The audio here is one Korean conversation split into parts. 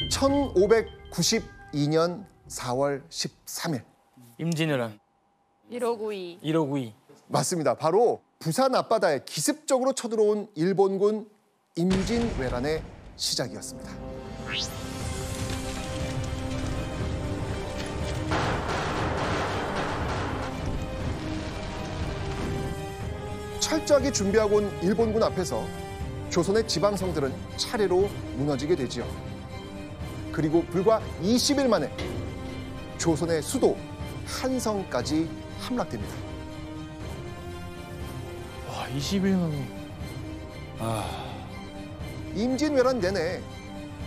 1592년 4월 13일. 임진왜란. 1592. 1592. 맞습니다. 바로 부산 앞바다에 기습적으로 쳐들어온 일본군 임진왜란의 시작이었습니다. 철저하게 준비하고 온 일본군 앞에서 조선의 지방성들은 차례로 무너지게 되지요. 그리고 불과 20일 만에 조선의 수도 한성까지 함락됩니다. 와, 20일 만에. 임진왜란 내내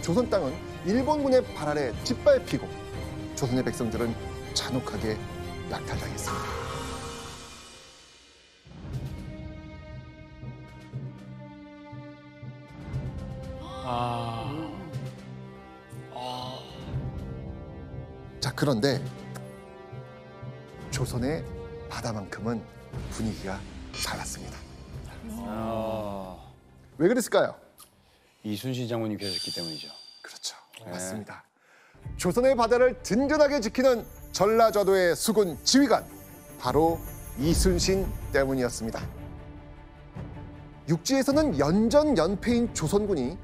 조선 땅은 일본군의 발 아래 짓밟히고 조선의 백성들은 잔혹하게 약탈당했습니다. 자, 그런데 조선의 바다만큼은 분위기가 달랐습니다. 왜 그랬을까요? 이순신 장군이 계셨기 때문이죠. 그렇죠. 맞습니다. 조선의 바다를 든든하게 지키는 전라좌도의 수군 지휘관, 바로 이순신 때문이었습니다. 육지에서는 연전연패인 조선군이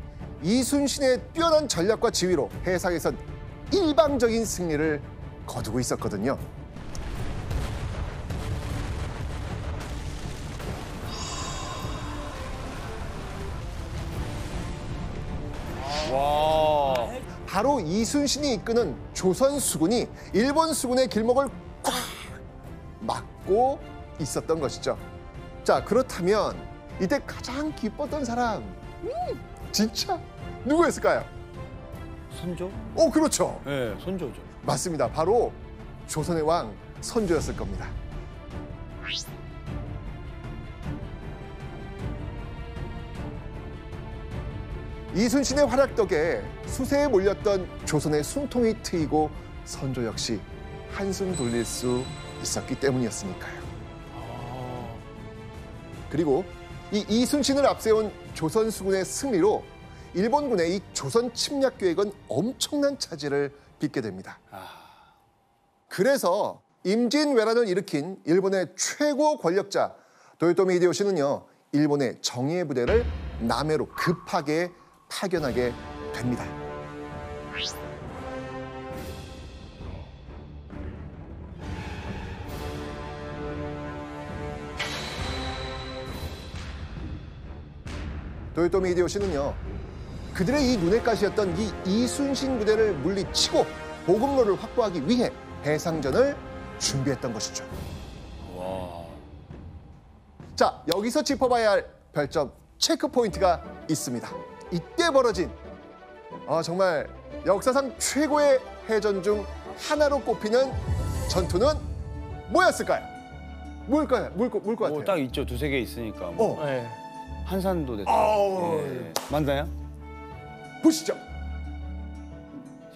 이순신의 뛰어난 전략과 지휘로 해상에선 일방적인 승리를 거두고 있었거든요. 와. 바로 이순신이 이끄는 조선 수군이 일본 수군의 길목을 꽉 막고 있었던 것이죠. 자, 그렇다면 이때 가장 기뻤던 사람, 진짜 누구였을까요? 선조? 그렇죠. 네, 선조죠. 맞습니다. 바로 조선의 왕 선조였을 겁니다. 이순신의 활약 덕에 수세에 몰렸던 조선의 숨통이 트이고 선조 역시 한숨 돌릴 수 있었기 때문이었으니까요. 그리고 이 이순신을 앞세운 조선 수군의 승리로 일본군의 이 조선 침략 계획은 엄청난 차질을 빚게 됩니다. 그래서 임진왜란을 일으킨 일본의 최고 권력자 도요토미 히데요시는요, 일본의 정예의 부대를 남해로 급하게 파견하게 됩니다. 도요토미 히데요시는요, 그들의 이 눈엣 가시였던 이 이순신 부대를 물리치고 보급로를 확보하기 위해 해상전을 준비했던 것이죠. 와. 자, 여기서 짚어봐야 할 별점 체크 포인트가 있습니다. 이때 벌어진 정말 역사상 최고의 해전 중 하나로 꼽히는 전투는 뭐였을까요? 뭘 것 같아요? 딱 있죠. 두세 개 있으니까. 네. 한산도 됐죠. 예. 맞나요? 보시죠.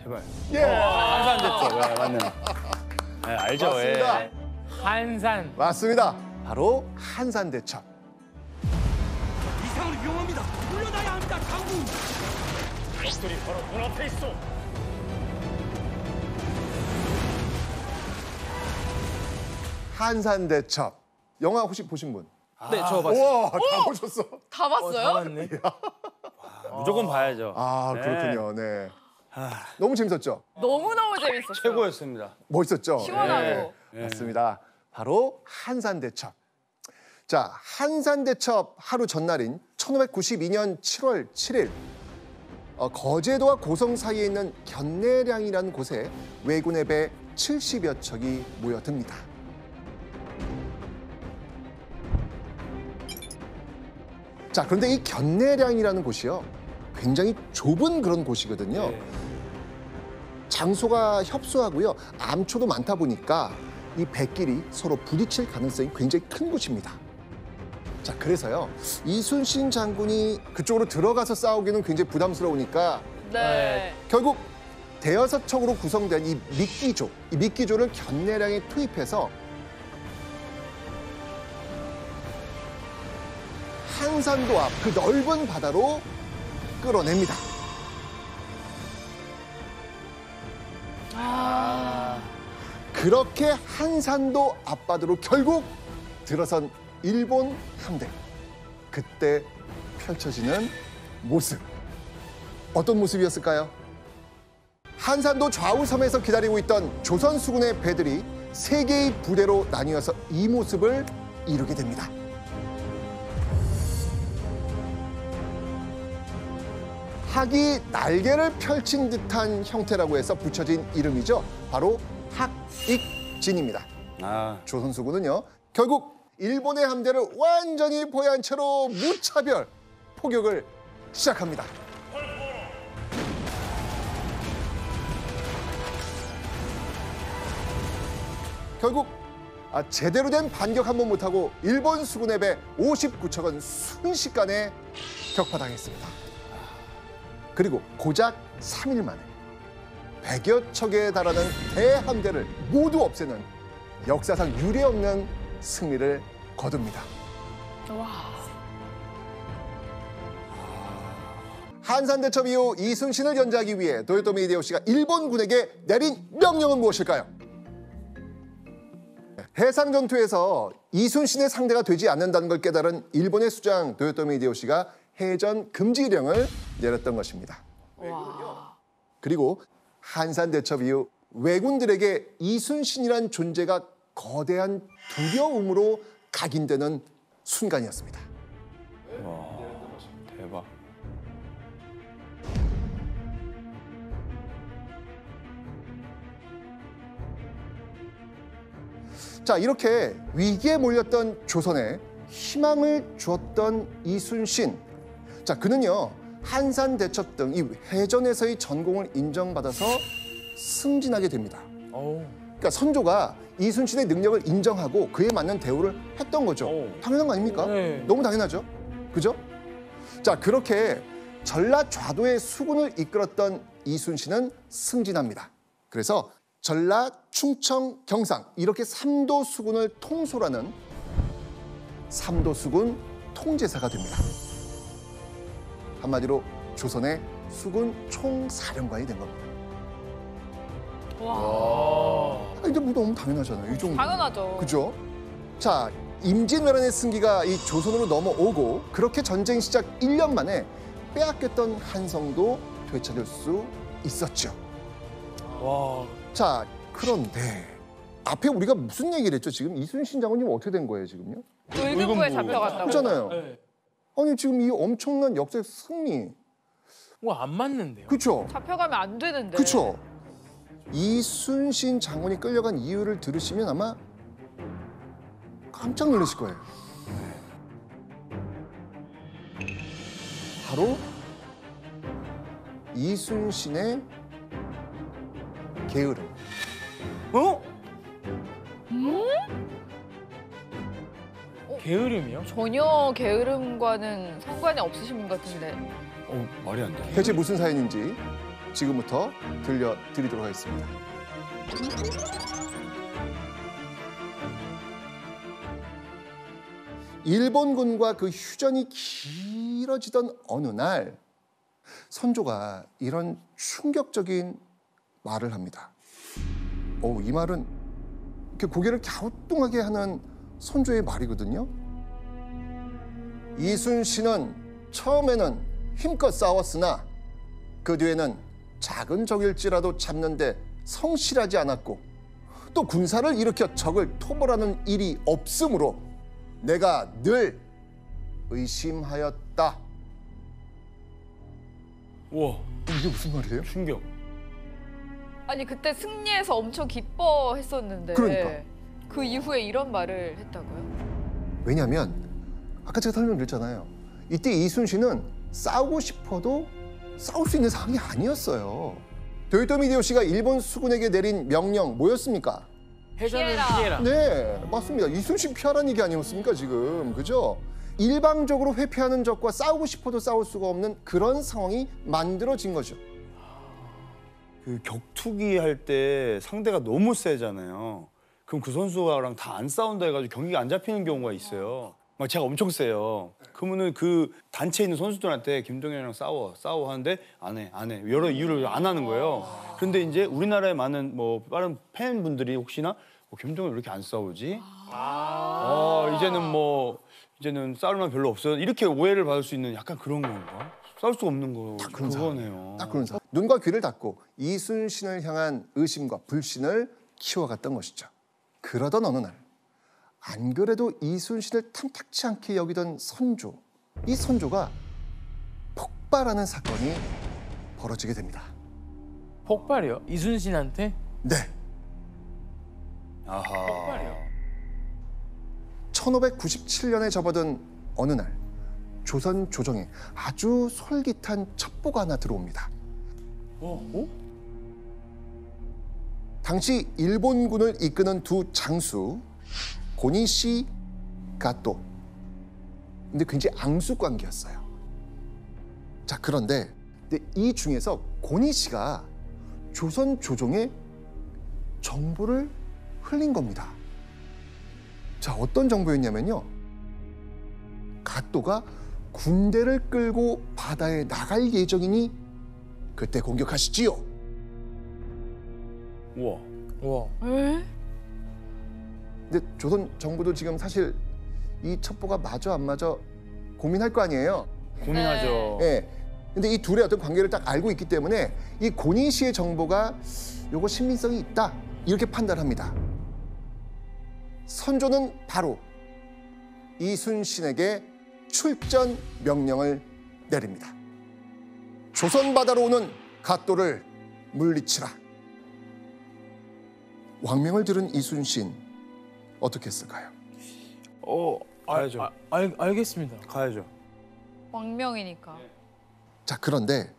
제발. 예. 한산 됐죠. 네, 맞네. 네, 알죠. 맞습니다. 예. 한산. 맞습니다. 바로 한산대첩. 이상을 이용합니다. 물러나야 합니다, 장군. 적들이 바로 눈앞에 있어. 한산대첩. 영화 혹시 보신 분? 네, 저 봤어요. 우와, 다 보셨어. 다 봤어요? 다 봤네. 무조건 봐야죠. 네. 그렇군요. 네. 너무 재밌었죠? 너무너무 재밌었어요. 최고였습니다. 멋있었죠? 시원하고. 네. 맞습니다. 바로 한산대첩. 자, 한산대첩 하루 전날인 1592년 7월 7일 거제도와 고성 사이에 있는 견내량이라는 곳에 왜군의 배 70여 척이 모여듭니다. 자, 그런데 이 견내량이라는 곳이요, 굉장히 좁은 그런 곳이거든요. 네. 장소가 협소하고요, 암초도 많다 보니까 이 배끼리 서로 부딪힐 가능성이 굉장히 큰 곳입니다. 자, 그래서요, 이순신 장군이 그쪽으로 들어가서 싸우기는 굉장히 부담스러우니까 네. 결국 대여섯 척으로 구성된 이 미끼조를 견내량에 투입해서 한산도 앞 그 넓은 바다로 끌어냅니다. 그렇게 한산도 앞바다로 결국 들어선 일본 함대. 그때 펼쳐지는 모습. 어떤 모습이었을까요? 한산도 좌우섬에서 기다리고 있던 조선 수군의 배들이 세 개의 부대로 나뉘어서 이 모습을 이루게 됩니다. 학이 날개를 펼친 듯한 형태라고 해서 붙여진 이름이죠. 바로 학익진입니다. 아, 조선 수군은요, 결국 일본의 함대를 완전히 포위한 채로 무차별 포격을 시작합니다. 결국 제대로 된 반격 한 번 못하고 일본 수군의 배 59척은 순식간에 격파당했습니다. 그리고 고작 3일 만에 100여 척에 달하는 대함대를 모두 없애는 역사상 유례없는 승리를 거둡니다. 한산대첩 이후 이순신을 견제하기 위해 도요토미 히데요시가 일본군에게 내린 명령은 무엇일까요? 해상 전투에서 이순신의 상대가 되지 않는다는 걸 깨달은 일본의 수장 도요토미 히데요시가 해전 금지령을 내렸던 것입니다. 그리고 한산대첩 이후 왜군들에게 이순신이란 존재가 거대한 두려움으로 각인되는 순간이었습니다. 와, 대박. 자, 이렇게 위기에 몰렸던 조선에 희망을 주었던 이순신. 자, 그는요, 한산대첩 등 이 해전에서의 전공을 인정받아서 승진하게 됩니다. 그러니까 선조가 이순신의 능력을 인정하고 그에 맞는 대우를 했던 거죠. 당연한 거 아닙니까? 네. 너무 당연하죠. 그죠? 자, 그렇게 전라좌도의 수군을 이끌었던 이순신은 승진합니다. 그래서 전라, 충청, 경상 이렇게 3도 수군을 통솔하는 3도 수군 통제사가 됩니다. 한마디로 조선의 수군 총사령관이 된 겁니다. 이제 뭐 너무 당연하잖아요. 이 정도. 당연하죠. 그죠? 자, 임진왜란의 승기가 이 조선으로 넘어오고 그렇게 전쟁 시작 1년 만에 빼앗겼던 한성도 되찾을 수 있었죠. 와. 자, 그런데 앞에 우리가 무슨 얘기를 했죠? 지금 이순신 장군님 어떻게 된 거예요, 지금요? 의금부에 잡혀갔다고. 그렇잖아요. 네. 아니, 지금 이 엄청난 역사의 승리. 뭐안 맞는데요. 그렇죠? 잡혀가면 안 되는데. 그렇죠? 이순신 장군이 끌려간 이유를 들으시면 아마 깜짝 놀라실 거예요. 바로 이순신의 게으름. 어? 게으름이요? 전혀 게으름과는 상관이 없으신 것 같은데. 말이 안 돼. 대체 무슨 사연인지 지금부터 들려드리도록 하겠습니다. 일본군과 그 휴전이 길어지던 어느 날 선조가 이런 충격적인 말을 합니다. 이 말은 이렇게 고개를 갸우뚱하게 하는 선조의 말이거든요. 이순신은 처음에는 힘껏 싸웠으나 그 뒤에는 작은 적일지라도 잡는데 성실하지 않았고 또 군사를 일으켜 적을 토벌하는 일이 없으므로 내가 늘 의심하였다. 우와, 이게 무슨 말이에요? 충격. 아니 그때 승리해서 엄청 기뻐했었는데. 그러니까. 그 이후에 이런 말을 했다고요? 왜냐하면 아까 제가 설명드렸잖아요. 이때 이순신은 싸우고 싶어도 싸울 수 있는 상황이 아니었어요. 도요토미 히데요시가 일본 수군에게 내린 명령 뭐였습니까? 해전은 피해라. 피해라. 네, 맞습니다. 이순신 피하라는 얘기 아니었습니까, 지금. 그죠? 일방적으로 회피하는 적과 싸우고 싶어도 싸울 수가 없는 그런 상황이 만들어진 거죠. 그 격투기 할 때 상대가 너무 세잖아요. 그럼 그 선수랑 다 안 싸운다 해가지고 경기가 안 잡히는 경우가 있어요. 막 제가 엄청 세요. 그러면은 그 단체에 있는 선수들한테 김동현이랑 싸워 하는데 안 해. 여러 이유를 안 하는 거예요. 근데 이제 우리나라의 많은 뭐 다른 팬분들이 혹시나 김정은 왜 이렇게 안 싸우지? 이제는 싸울 만 별로 없어요. 이렇게 오해를 받을 수 있는 약간 그런 건가? 싸울 수가 없는 거 그런 상황. 그거네요. 딱 그런 상황. 눈과 귀를 닫고 이순신을 향한 의심과 불신을 키워갔던 것이죠. 그러던 어느 날, 안 그래도 이순신을 탐탁치 않게 여기던 선조, 이 선조가 폭발하는 사건이 벌어지게 됩니다. 폭발이요? 이순신한테? 네, 아하. 폭발이요? 1597년에 접어든 어느 날, 조선 조정에 아주 솔깃한 첩보가 하나 들어옵니다. 당시 일본군을 이끄는 두 장수 고니시 가또. 근데 굉장히 앙숙 관계였어요. 자, 그런데 이 중에서 고니시가 조선 조정에 정보를 흘린 겁니다. 자, 어떤 정보였냐면요. 가또가 군대를 끌고 바다에 나갈 예정이니 그때 공격하시지요. 우와. 와. 에? 근데 조선 정부도 지금 사실 이 첩보가 맞아 안 맞아 고민할 거 아니에요. 고민하죠. 예. 근데 이 둘의 어떤 관계를 딱 알고 있기 때문에 이 고니 씨의 정보가 요거 신빙성이 있다 이렇게 판단합니다. 선조는 바로 이순신에게 출전 명령을 내립니다. 조선 바다로 오는 가또를 물리치라. 왕명을 들은 이순신 어떻게 했을까요? 가야죠. 알겠습니다. 가야죠. 왕명이니까. 자, 그런데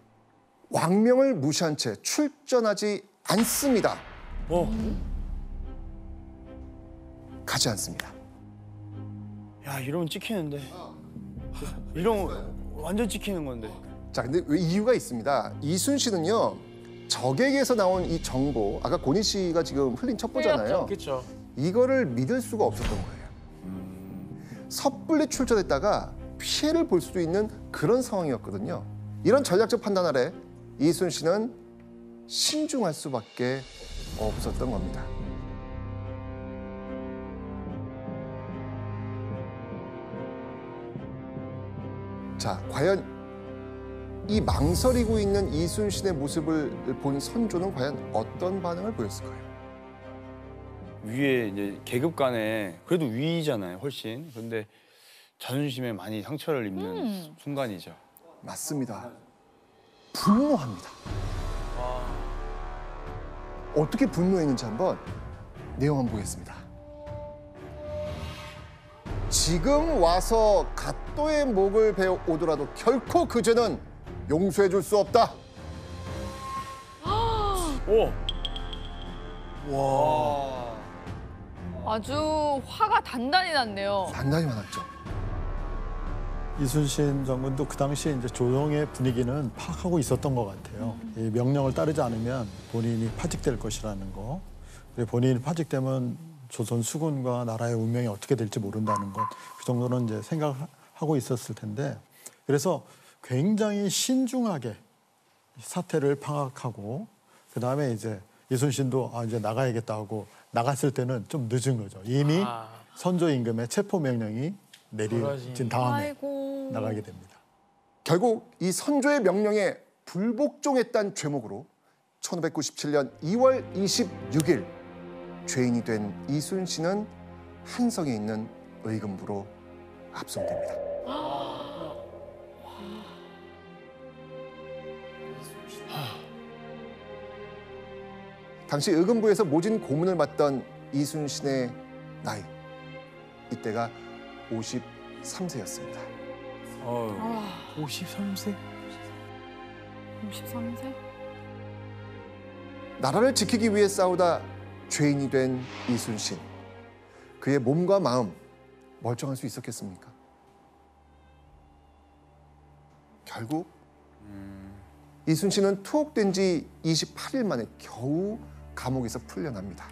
왕명을 무시한 채 출전하지 않습니다. 가지 않습니다. 야, 이러면 찍히는데. 이러면 완전 찍히는 건데. 자, 근데 왜 이유가 있습니다. 이순신은요, 적에게서 나온 이 정보, 아까 고니 씨가 지금 흘린 첩보잖아요. 그렇죠. 이거를 믿을 수가 없었던 거예요. 섣불리 출전했다가 피해를 볼 수도 있는 그런 상황이었거든요. 이런 전략적 판단 아래 이순신은 신중할 수밖에 없었던 겁니다. 자, 과연 이 망설이고 있는 이순신의 모습을 본 선조는 과연 어떤 반응을 보였을까요? 위에 이제 계급 간에 그래도 위잖아요, 훨씬. 그런데 자존심에 많이 상처를 입는 순간이죠. 맞습니다. 분노합니다. 어떻게 분노했는지 한번 내용 한번 보겠습니다. 지금 와서 갓도의 목을 베어 오더라도 결코 그 죄는 용서해 줄 수 없다. 오! 아주 화가 단단히 났네요. 단단히 화났죠. 이순신 장군도 그 당시에 이제 조정의 분위기는 파악하고 있었던 것 같아요. 이 명령을 따르지 않으면 본인이 파직될 것이라는 거. 그리고 본인이 파직되면 조선 수군과 나라의 운명이 어떻게 될지 모른다는 것. 그 정도는 이제 생각하고 있었을 텐데. 그래서 굉장히 신중하게 사태를 파악하고 그다음에 이제 이순신도 이제 나가야겠다 하고 나갔을 때는 좀 늦은 거죠. 이미 선조 임금의 체포 명령이 내려진 다음에 아이고. 나가게 됩니다. 결국 이 선조의 명령에 불복종했다는 죄목으로 1597년 2월 26일 죄인이 된 이순신은 한성에 있는 의금부로 압송됩니다. 당시 의금부에서 모진 고문을 받던 이순신의 나이, 이때가 53세였습니다. 53세? 63세? 나라를 지키기 위해 싸우다 죄인이 된 이순신. 그의 몸과 마음 멀쩡할 수 있었겠습니까? 결국 이순신은 투옥된 지 28일 만에 겨우 감옥에서 풀려납니다.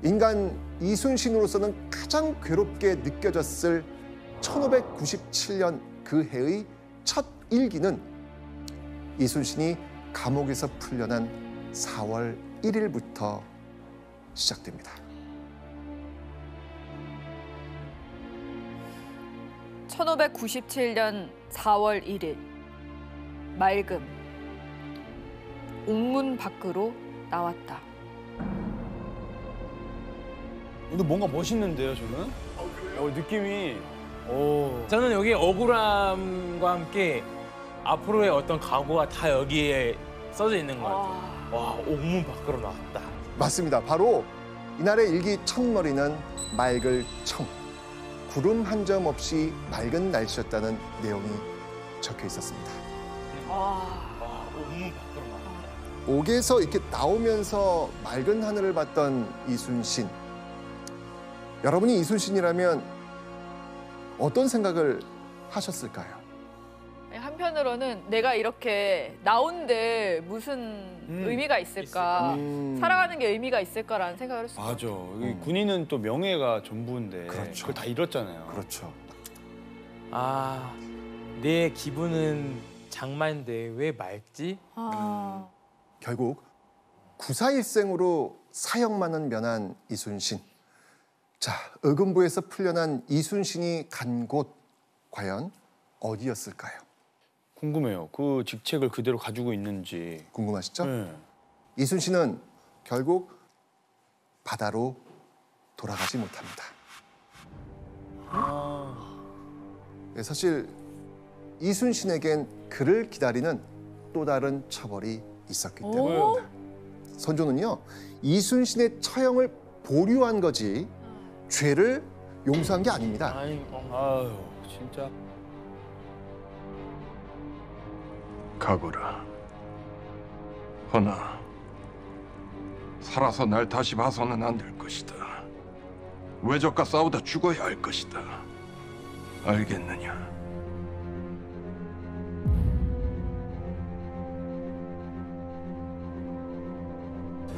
인간 이순신으로서는 가장 괴롭게 느껴졌을 1597년 그 해의 첫 일기는 이순신이 감옥에서 풀려난 4월 1일부터 시작됩니다. 1597년 4월 1일 맑음 옥문 밖으로 나왔다. 근데 뭔가 멋있는데요, 저는? 느낌이. 저는 여기 억울함과 함께 앞으로의 어떤 각오가 다 여기에 써져 있는 것 같아요. 와, 옥문 밖으로 나왔다. 맞습니다. 바로 이날의 일기 첫머리는 맑을 청. 구름 한 점 없이 맑은 날씨였다는 내용이 적혀 있었습니다. 와, 옥문 밖으로 나왔다. 옥에서 이렇게 나오면서 맑은 하늘을 봤던 이순신. 여러분이 이순신이라면 어떤 생각을 하셨을까요? 한편으로는 내가 이렇게 나온데 무슨 의미가 있을까? 살아가는 게 의미가 있을까라는 생각을 했어요. 맞아. 이 군인은 또 명예가 전부인데 그렇죠. 그걸 다 잃었잖아요. 그렇죠. 아, 내 기분은 장마인데 왜 맑지? 결국 구사일생으로 사형만은 면한 이순신. 자, 의금부에서 풀려난 이순신이 간 곳 과연 어디였을까요? 궁금해요. 그 직책을 그대로 가지고 있는지. 궁금하시죠? 네. 이순신은 결국 바다로 돌아가지 못합니다. 네, 사실 이순신에겐 그를 기다리는 또 다른 처벌이 있었기 때문입니다. 선조는요, 이순신의 처형을 보류한 거지 죄를 용서한 게 아닙니다. 아니, 아유, 진짜. 가거라. 허나 살아서 날 다시 봐서는 안 될 것이다. 외적과 싸우다 죽어야 할 것이다. 알겠느냐?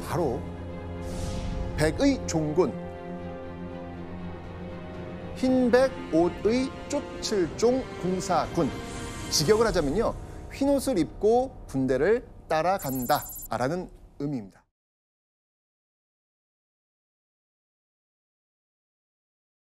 바로 백의 종군, 흰백 옷의 쫓을종 군사군. 직역을 하자면요, 흰 옷을 입고 군대를 따라간다라는 의미입니다.